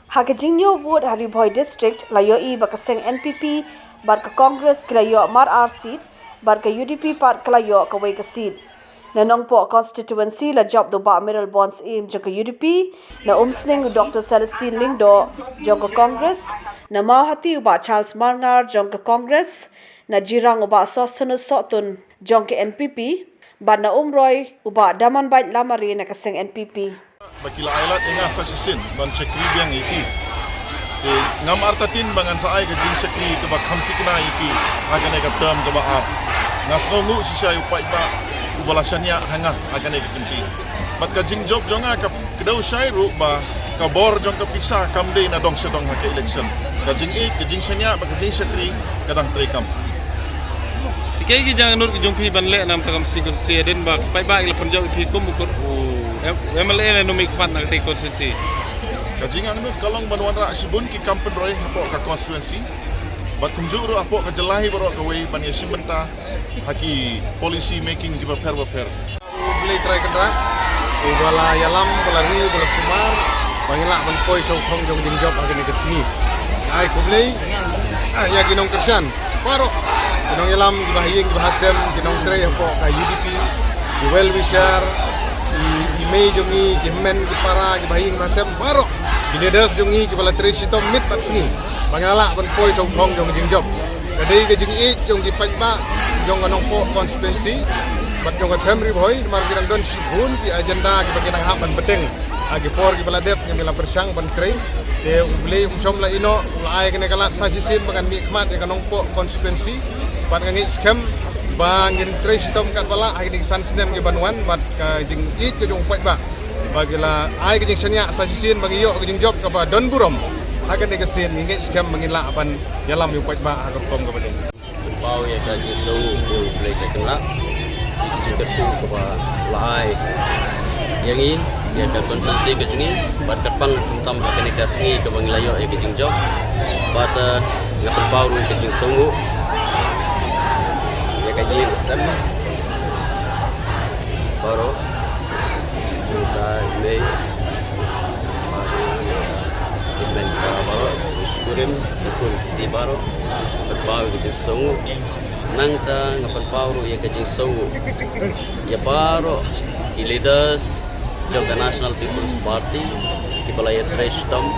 Hakajinyo vote Haribhoi district layo I bakaseng NPP barka Congress kilayo Mar seat barka UDP part kilayo kawai ka seat. Nanong po constituency la job do ba Middle Bonds im jongka UDP na umsling Dr. Celestine Lingdo jongka Congress na mahati uba Charles Marngar jongka Congress na jirang uba Sosunu Sotun jongka NPP ban na umroy uba Daman Bait Lamari na kaseng NPP. Bakila ailat inga sa sisin ban sekri biang iki ngam artatin bangan sa ay gajing sekri ke bak hamti kena iki agan ega term ke baar ngas ngongu sisai upai ba ubalasanya hanga agan ega kinti bat gajing job jonga ka kedau syairu ba ka bor jong ka pisah kamde na dong sedong ha ke election gajing gajing senya ba gajing sekri kadang trekam Kaya jangan nur jong pi ban le nam takam singkon si den ba pai ba ila panjau pi kum bukur MLA na numik pat na te konstitusi gajing ang nur kalong banwan ra sibun ki kampen roy apo ka konstituensi bat kunjuru apo ka jelahi baro ka wei ban yasimenta haki policy making ki ba per beli try kendrak wala yalam wala ri wala sumar bangila ban poi chau thong jong ding job agni ke sini ai ko beli ya ginong kersan paro ginong yalam gibahing gibahasem ginong tray apo ka UDP well wisher imei jongi jemen gipara gibahing masem paro ginedas jongi gibala tray sitom mit pat sini bangala ban poi chau thong jong ding job kadai ke jing i jong gipai ba jong anong po constituency bat jong katem ri boy mar girang don sibun ki agenda ki bagian hak ban bedeng agi por ki baladep yang mila bersang ban tray te beli umsom la ino la ay kene kalat sajisin bagan mi khmat ya kanong po constituency bat ngangi scam bangin tray sitom kat bala agi ding san sinem ki banwan bat ka jing i ke jong pai ba bagila ay ke jing senya sajisin bagi yo ke jing job ka ba don burom akan dikesin ngi scam mangila ban yalam yu pai ba agam kom ka badeng pau ya gaji so eu play kena jika tu ke lai yang ini dia ke konsumsi ke juni bat kapang tam ke negasi ke bangilayo ke jing job bat ngapel pau ke jing songu ya gaji sem baru kita ini dan baru skurim ikut di baru berpau ke songu nangsa ngapel pau ya ke jing songu ya baru leaders Jogja National People's Party di Balaya Trestom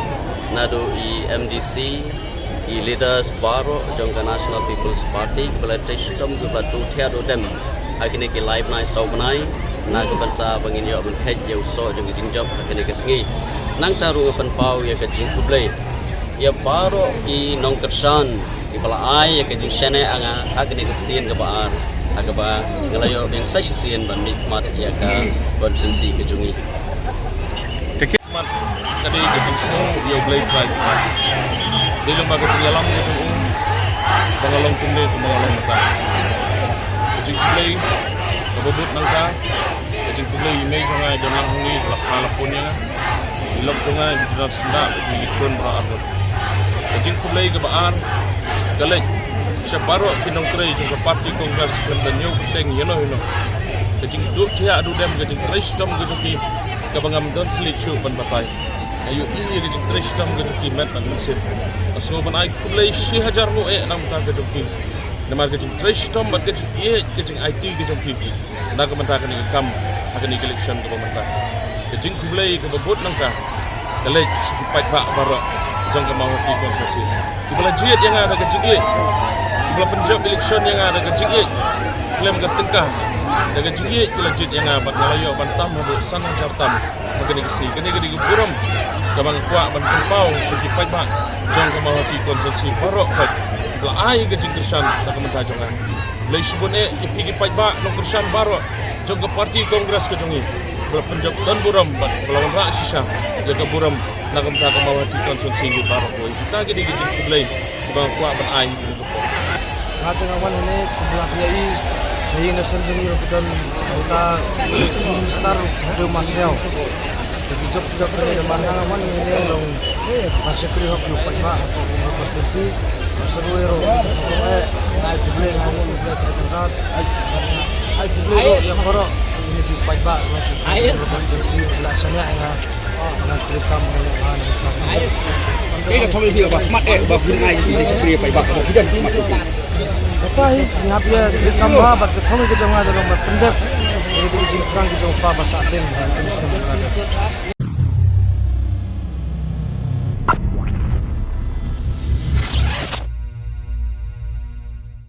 nado i MDC i leaders baru Jogja National People's Party Balaya Trestom ke batu tiado dem agini ke live nai saumanai na ke banta bangin yo ben khet yo so jong jing job agini ke singi nang taru ngapan pau ya ke jing kublai ya baru i nong kersan di balai ya ke jing sene anga agini ke sien ke baar agaba ngalayo yang session ban nikmat ya ka konsumsi ke jungi mat kadi ke so yo blade drive di lembaga kejalang itu bangalong kumde bangalong mata kejing play kabut nangka kejing play imei sangai janang hungi lakala punya ilok sangai bidan senda di ikon berakhir kejing play ke baar galek separo kinong tray jong parti kongres dan yo peteng yeno kejing du tia adu dem kejing tray stom geduki kabangam don slit show ban bapai ayo i kejing tray stom geduki met ban mesin aso ban ai kulai 1000 mo nam ta geduki namar kejing tray stom bat kejing IT kejing PP na kamanta kan ikam akan election ke pemerintah kejing kulai ke babut nangka galek sipat ba baro jong ke mau ti konstitusi ibala jiet yang ada kejing ibala penjab election yang ada kejing klaim ke tengkah daga jingi kelajit yang abat ngalayo bantam hadu sanang jartam magani kesi kini buram kabang kuak ban pau segi pai ba jong ke mahati konsensi barok pai la ai ke jing kersan tak menta jongan lei sibune ipigi pai ba long kersan barok jong ke parti kongres ke jongi bela penjab dan buram ban lawan rak sisa jaga buram nak menta ke mahati konsensi di barok oi kita ke di jing kublai kabang kuak ban ai Kata kawan ini kubla kiai Jadi nasan jeng kita star de masel. Jadi job sudah pernah ada mana kawan ini long masih kriok lupa pak. Konstitusi seru ero. Ai kubla kawan kubla terkenal. Ai kubla yang baru ini di pak masih konstitusi belasannya yang nak terikam dengan cái thong đi là mắt ẹ và phim ai thì chỉ kia phải bạc một cái dân mà apa hi ni hapia kamba bat thong ke jong ada lo mat pendek jadi jing trang ke jong pa basa den